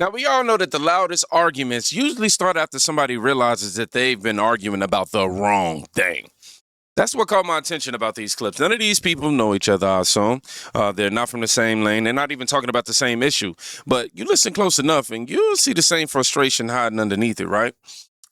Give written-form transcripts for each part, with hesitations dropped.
Now, we all know that the loudest arguments usually start after somebody realizes that they've been arguing about the wrong thing. That's what caught my attention about these clips. None of these people know each other, I assume. They're not from the same lane. They're not even talking about the same issue. But you listen close enough and you'll see the same frustration hiding underneath it, right?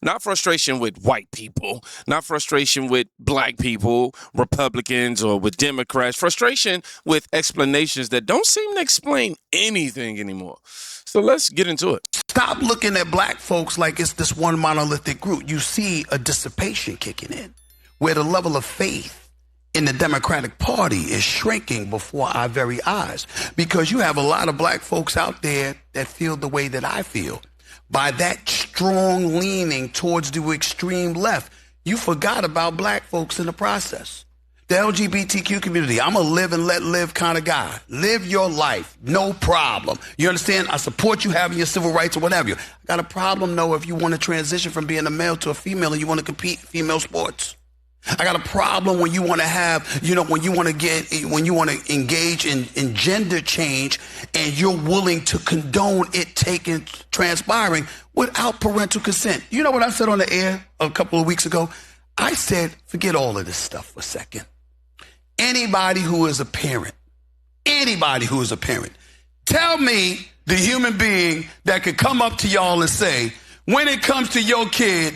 Not frustration with white people, not frustration with black people, Republicans, or with Democrats. Frustration with explanations that don't seem to explain anything anymore. So let's get into it. Stop looking at black folks like it's this one monolithic group. You see a dissipation kicking in, where the level of faith in the Democratic Party is shrinking before our very eyes. Because you have a lot of black folks out there that feel the way that I feel. By that strong leaning towards the extreme left, you forgot about black folks in the process. The LGBTQ community, I'm a live and let live kind of guy. Live your life, no problem. You understand? I support you having your civil rights or whatever. I got a problem, though, if you want to transition from being a male to a female and you want to compete in female sports. I got a problem when you want to have, when you want to engage in gender change and you're willing to condone it transpiring without parental consent. You know what I said on the air a couple of weeks ago? I said, forget all of this stuff for a second. Anybody who is a parent, tell me the human being that could come up to y'all and say, when it comes to your kid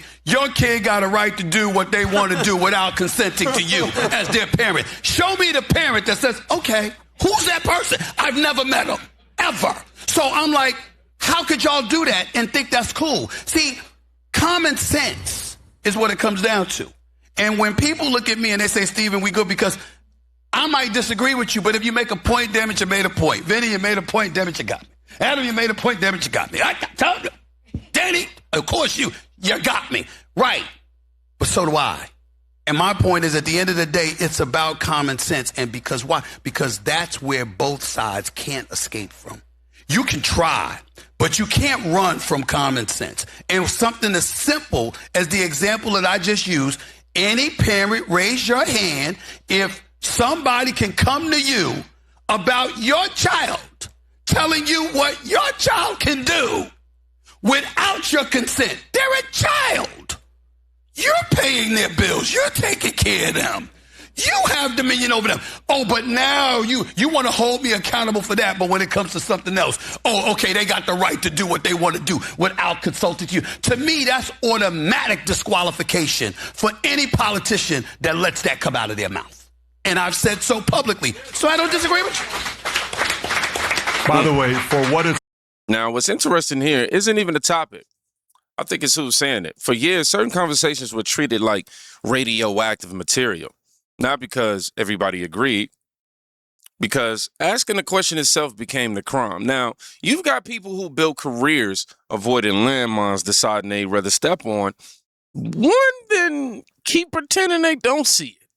got a right to do what they want to do without consenting to you as their parent. Show me the parent that says, okay, who's that person? I've never met him, ever. So I'm like, how could y'all do that and think that's cool? See, common sense is what it comes down to. And when people look at me and they say, Stephen, we good, because I might disagree with you, but if you make a point, damn it, you made a point. Vinny, you made a point, damn it, you got me. Adam, you made a point, damn it, you got me. Danny, of course you got me. Right. But so do I. And my point is, at the end of the day, it's about common sense. And because why? Because that's where both sides can't escape from. You can try, but you can't run from common sense. And something as simple as the example that I just used, any parent, raise your hand if somebody can come to you about your child, telling you what your child can do without your consent. They're a child. You're paying their bills. You're taking care of them. You have dominion over them. Oh, but now you want to hold me accountable for that. But when it comes to something else, oh, okay, they got the right to do what they want to do without consulting you. To me, that's automatic disqualification for any politician that lets that come out of their mouth. And I've said so publicly. So I don't disagree with you. By the way, for what it's... Now, what's interesting here isn't even the topic. I think it's who's saying it. For years, certain conversations were treated like radioactive material. Not because everybody agreed, because asking the question itself became the crime. Now, you've got people who build careers avoiding landmines, deciding they'd rather step on one than keep pretending they don't see it.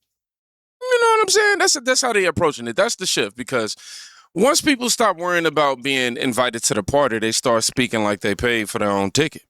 You know what I'm saying? That's how they're approaching it. That's the shift, because once people stop worrying about being invited to the party, they start speaking like they paid for their own ticket.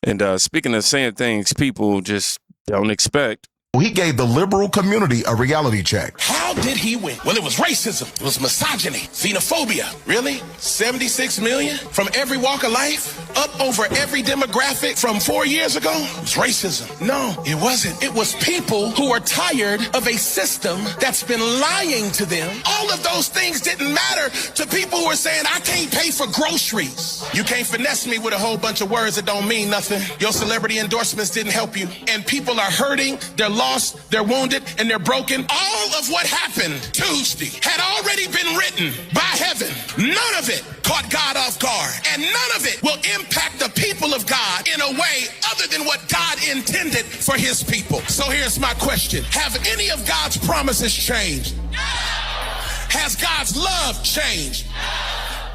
And speaking of saying things people just don't expect. He gave the liberal community a reality check. How did he win? Well, it was racism. It was misogyny, xenophobia. Really? 76 million from every walk of life? Up over every demographic from 4 years ago? It was racism. No, it wasn't. It was people who are tired of a system that's been lying to them. All of those things didn't matter to people who are saying, I can't pay for groceries. You can't finesse me with a whole bunch of words that don't mean nothing. Your celebrity endorsements didn't help you. And people are hurting, they're lost, they're wounded, and they're broken. All of what happened Tuesday had already been written by heaven. None of it caught God off guard, and none of it will impact the people of God in a way other than what God intended for his people. So here's my question. Have any of God's promises changed? Has God's love changed?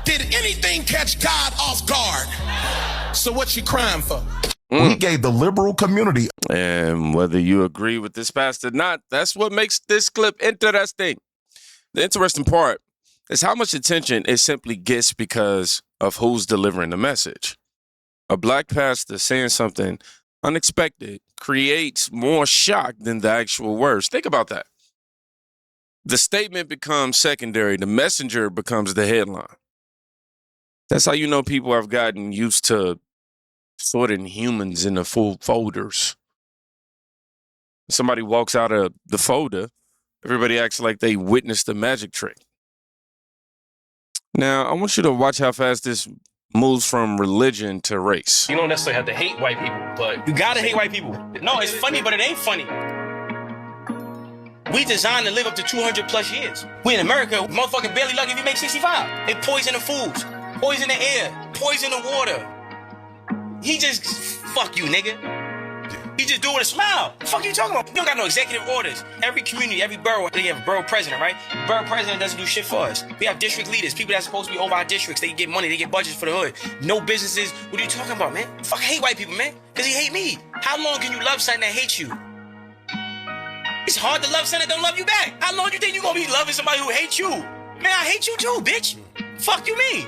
Did anything catch God off guard? So what you crying for? He gave the liberal community. And whether you agree with this pastor or not, that's what makes this clip interesting. The interesting part is how much attention it simply gets because of who's delivering the message. A black pastor saying something unexpected creates more shock than the actual words. Think about that. The statement becomes secondary. The messenger becomes the headline. That's how you know people have gotten used to sorting humans into full folders. Somebody walks out of the folder, everybody acts like they witnessed a magic trick. Now, I want you to watch how fast this moves from religion to race. You don't necessarily have to hate white people, but you gotta hate white people. No, it's funny, but it ain't funny. We designed to live up to 200 plus years. We in America, motherfucking barely lucky if you make 65. They poison the foods, poison the air, poison the water. He just, fuck you, nigga. He just do it with a smile. The fuck you talking about? You don't got no executive orders. Every community, every borough, they have a borough president, right? Borough president doesn't do shit for us. We have district leaders, people that's supposed to be over our districts. They get money, they get budgets for the hood. No businesses. What are you talking about, man? Fuck, I hate white people, man. Because he hate me. How long can you love something that hates you? It's hard to love something that don't love you back. How long you think you gonna be loving somebody who hates you? Man, I hate you too, bitch. Fuck you mean?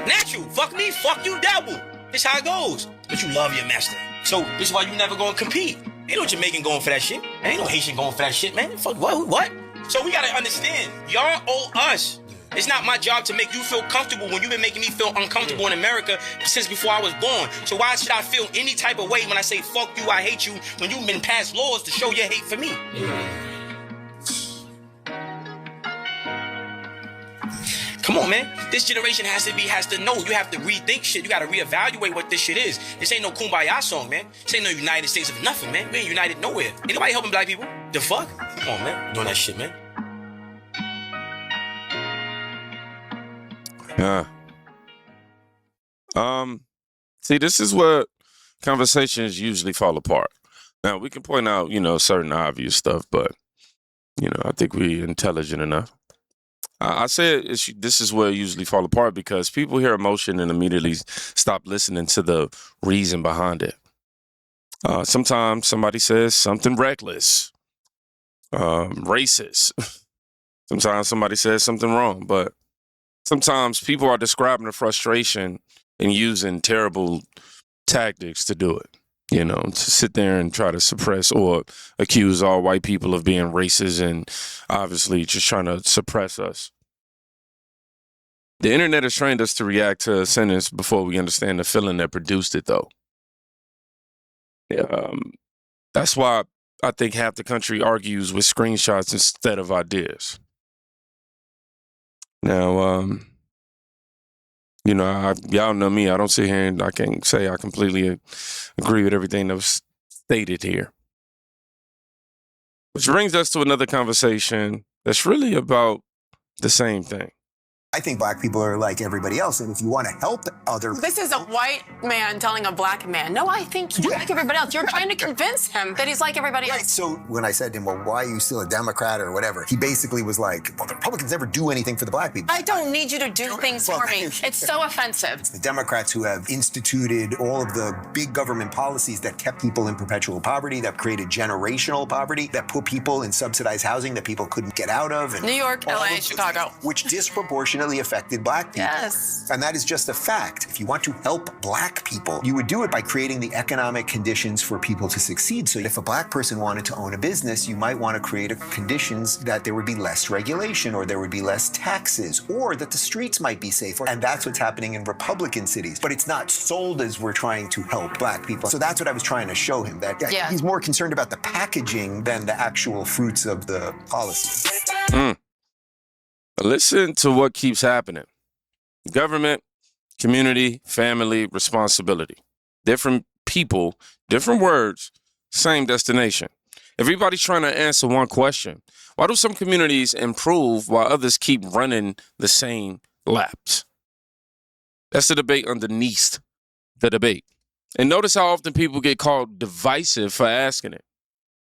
Natural. Fuck me, fuck you, devil. This how it goes. But you love your master. So this is why you never gonna compete. Ain't no Jamaican going for that shit. Ain't no Haitian going for that shit, man. Fuck what? So we gotta understand, y'all owe us. It's not my job to make you feel comfortable when you've been making me feel uncomfortable in America since before I was born. So why should I feel any type of way when I say fuck you, I hate you, when you've been passed laws to show your hate for me? Come on, man. This generation has to know. You have to rethink shit. You got to reevaluate what this shit is. This ain't no Kumbaya song, man. This ain't no United States of nothing, man. We ain't united nowhere. Ain't nobody helping black people. The fuck? Come on, man. Doing that shit, man. Yeah. See, this is where conversations usually fall apart. Now, we can point out, certain obvious stuff, but, I think we're intelligent enough. I said this is where it usually fall apart because people hear emotion and immediately stop listening to the reason behind it. Sometimes somebody says something reckless, racist. Sometimes somebody says something wrong, but sometimes people are describing the frustration and using terrible tactics to do it. To sit there and try to suppress or accuse all white people of being racist and obviously just trying to suppress us. The internet has trained us to react to a sentence before we understand the feeling that produced it, though. That's why I think half the country argues with screenshots instead of ideas. Now, y'all know me. I don't sit here and I can't say I completely agree with everything that was stated here. Which brings us to another conversation that's really about the same thing. I think black people are like everybody else, and if you want to help other... This is a white man telling a black man, no, I think you're like everybody else. You're trying to convince him that he's like everybody else. Right, so when I said to him, well, why are you still a Democrat or whatever, he basically was like, well, the Republicans never do anything for the black people. I don't need you to do things for me. It's so offensive. It's the Democrats who have instituted all of the big government policies that kept people in perpetual poverty, that created generational poverty, that put people in subsidized housing that people couldn't get out of. And New York, LA, Chicago. Which disproportionately affected black people. Yes. And that is just a fact. If you want to help black people, you would do it by creating the economic conditions for people to succeed. So if a black person wanted to own a business, you might want to create conditions that there would be less regulation or there would be less taxes or that the streets might be safer. And that's what's happening in Republican cities. But it's not sold as we're trying to help black people. So that's what I was trying to show him, that he's more concerned about the packaging than the actual fruits of the policy. Listen to what keeps happening. Government, community, family, responsibility. Different people, different words, same destination. Everybody's trying to answer one question. Why do some communities improve while others keep running the same laps? That's the debate underneath the debate. And notice how often people get called divisive for asking it.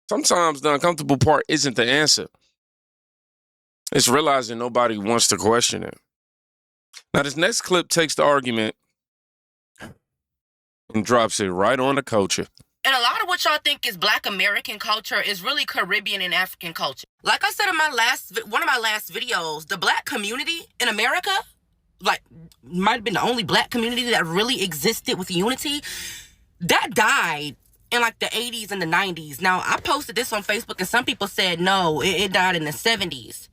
Sometimes the uncomfortable part isn't the answer. It's realizing nobody wants to question it. Now, this next clip takes the argument and drops it right on the culture. And a lot of what y'all think is Black American culture is really Caribbean and African culture. Like I said in one of my last videos, the Black community in America, might have been the only Black community that really existed with unity, that died in the 80s and the 90s. Now, I posted this on Facebook and some people said, no, it died in the 70s.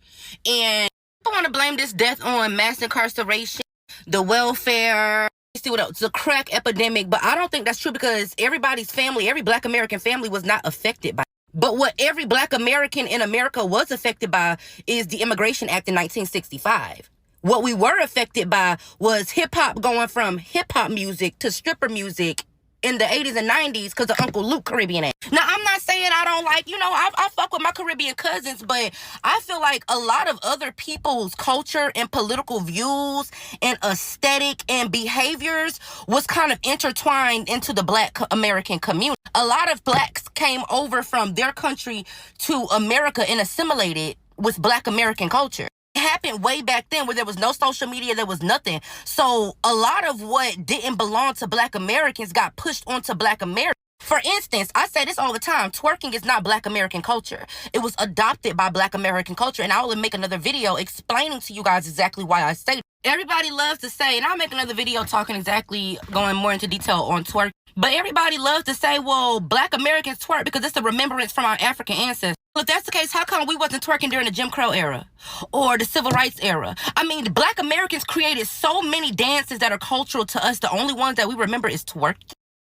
And I want to blame this death on mass incarceration, the welfare, see what else, the crack epidemic, but I don't think that's true because everybody's family, every Black American family was not affected by it. But what every Black American in America was affected by is the Immigration Act in 1965. What we were affected by was hip-hop going from hip-hop music to stripper music in the 80s and 90s because of Uncle Luke Caribbean Act. Now, I'm not saying I don't like, I fuck with my Caribbean cousins, but I feel like a lot of other people's culture and political views and aesthetic and behaviors was kind of intertwined into the Black American community. A lot of Blacks came over from their country to America and assimilated with Black American culture. Happened way back then where there was no social media, there was nothing. So a lot of what didn't belong to Black Americans got pushed onto Black Americans. For instance, I say this all the time, twerking is not Black American culture. It was adopted by Black American culture, and I will make another video explaining to you guys exactly why I say it. Everybody loves to say, and I'll make another video talking going more into detail on twerk, but everybody loves to say, well, Black Americans twerk because it's a remembrance from our African ancestors. Well, if that's the case, how come we wasn't twerking during the Jim Crow era or the Civil Rights era? I mean, the Black Americans created so many dances that are cultural to us. The only ones that we remember is twerk,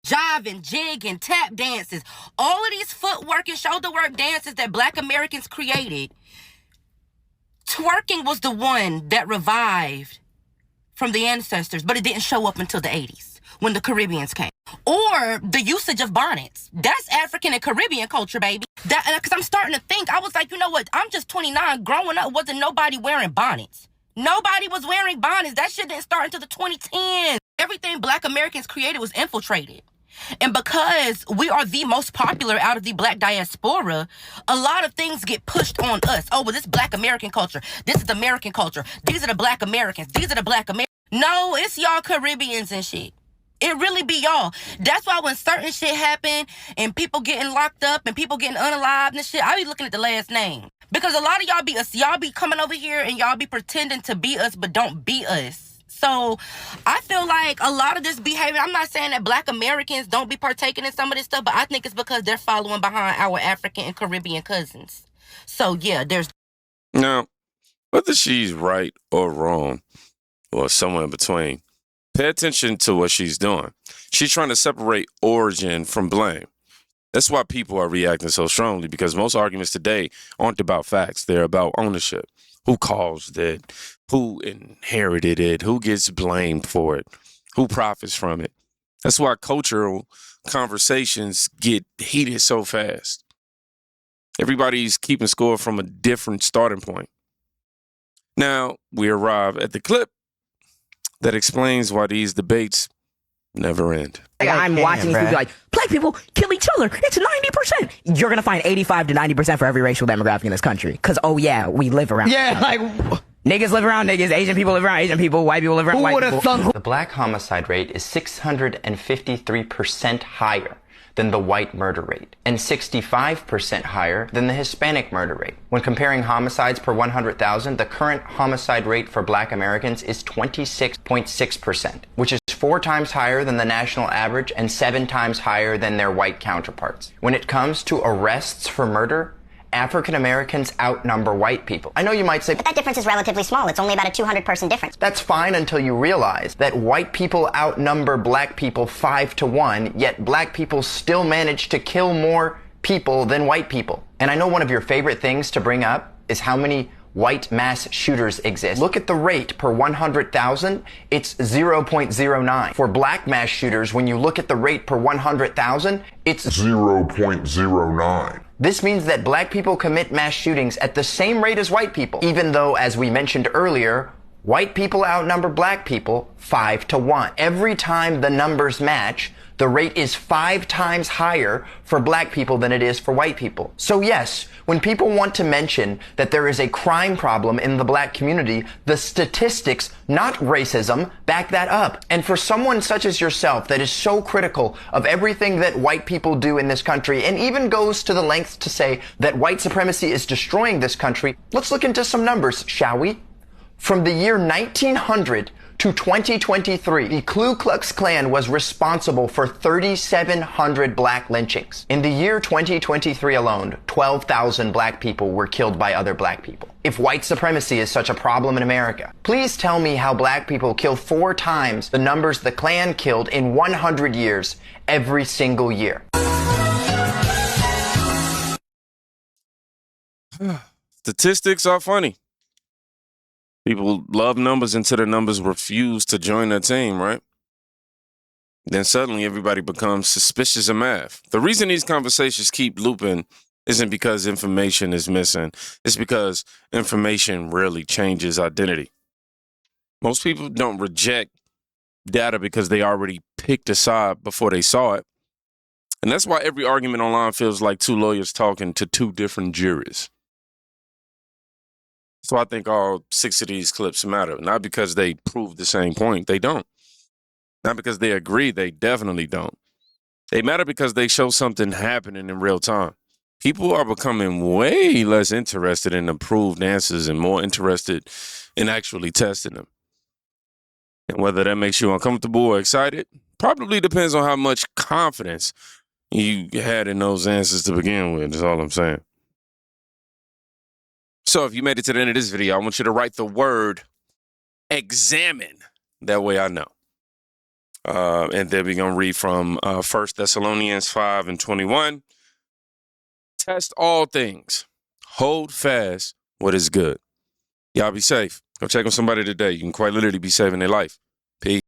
jive and jig and tap dances. All of these footwork and shoulder work dances that Black Americans created, twerking was the one that revived from the ancestors, but it didn't show up until the 80s when the Caribbeans came. Or the usage of bonnets. That's African and Caribbean culture, baby. Because I'm starting to think, I was like, you know what? I'm just 29. Growing up, wasn't nobody wearing bonnets. Nobody was wearing bonnets. That shit didn't start until the 2010s. Everything Black Americans created was infiltrated. And because we are the most popular out of the Black diaspora, a lot of things get pushed on us. Oh, well, this is Black American culture. This is American culture. These are the Black Americans. These are the Black Americans. No, it's y'all Caribbeans and shit. It really be y'all. That's why when certain shit happen and people getting locked up and people getting unalived and shit, I be looking at the last name. Because a lot of y'all be us. Y'all be coming over here and y'all be pretending to be us but don't be us. So I feel like a lot of this behavior, I'm not saying that Black Americans don't be partaking in some of this stuff, but I think it's because they're following behind our African and Caribbean cousins. So yeah, there's... Now, whether she's right or wrong, or somewhere in between, pay attention to what she's doing. She's trying to separate origin from blame. That's why people are reacting so strongly, because most arguments today aren't about facts. They're about ownership. Who caused it? Who inherited it? Who gets blamed for it? Who profits from it? That's why cultural conversations get heated so fast. Everybody's keeping score from a different starting point. Now, we arrive at the clip that explains why these debates never end. I'm watching these people be like, Black people kill each other. It's 90%. You're going to find 85 to 90% for every racial demographic in this country. Because, oh yeah, we live around. Yeah, like... Niggas live around niggas. Asian people live around Asian people. White people live around white people. The Black homicide rate is 653% higher than the white murder rate, and 65% higher than the Hispanic murder rate. When comparing homicides per 100,000, the current homicide rate for Black Americans is 26.6%, which is 4 times higher than the national average and 7 times higher than their white counterparts. When it comes to arrests for murder, African Americans outnumber white people. I know you might say, but that difference is relatively small. It's only about a 200-person difference. That's fine until you realize that white people outnumber Black people 5 to 1, yet Black people still manage to kill more people than white people. And I know one of your favorite things to bring up is how many white mass shooters exist. Look at the rate per 100,000, it's 0.09. For Black mass shooters, when you look at the rate per 100,000, it's 0.09. This means that Black people commit mass shootings at the same rate as white people, even though, as we mentioned earlier, white people outnumber Black people 5 to 1. Every time the numbers match, the rate is 5 times higher for Black people than it is for white people. So yes, when people want to mention that there is a crime problem in the Black community, the statistics, not racism, back that up. And for someone such as yourself that is so critical of everything that white people do in this country, and even goes to the lengths to say that white supremacy is destroying this country, let's look into some numbers, shall we? From the year 1900 to 2023, the Ku Klux Klan was responsible for 3,700 black lynchings. In the year 2023 alone, 12,000 black people were killed by other black people. If white supremacy is such a problem in America, please tell me how black people kill 4 times the numbers the Klan killed in 100 years every single year. Statistics are funny. People love numbers until the numbers refuse to join their team, right? Then suddenly everybody becomes suspicious of math. The reason these conversations keep looping isn't because information is missing. It's because information rarely changes identity. Most people don't reject data because they already picked a side before they saw it. And that's why every argument online feels like 2 lawyers talking to 2 different juries. So I think all 6 of these clips matter, not because they prove the same point. They don't. Not because they agree. They definitely don't. They matter because they show something happening in real time. People are becoming way less interested in approved answers and more interested in actually testing them. And whether that makes you uncomfortable or excited probably depends on how much confidence you had in those answers to begin with, is all I'm saying. So if you made it to the end of this video, I want you to write the word examine. That way I know. And then we're going to read from 1 Thessalonians 5:21. Test all things. Hold fast what is good. Y'all be safe. Go check on somebody today. You can quite literally be saving their life. Peace.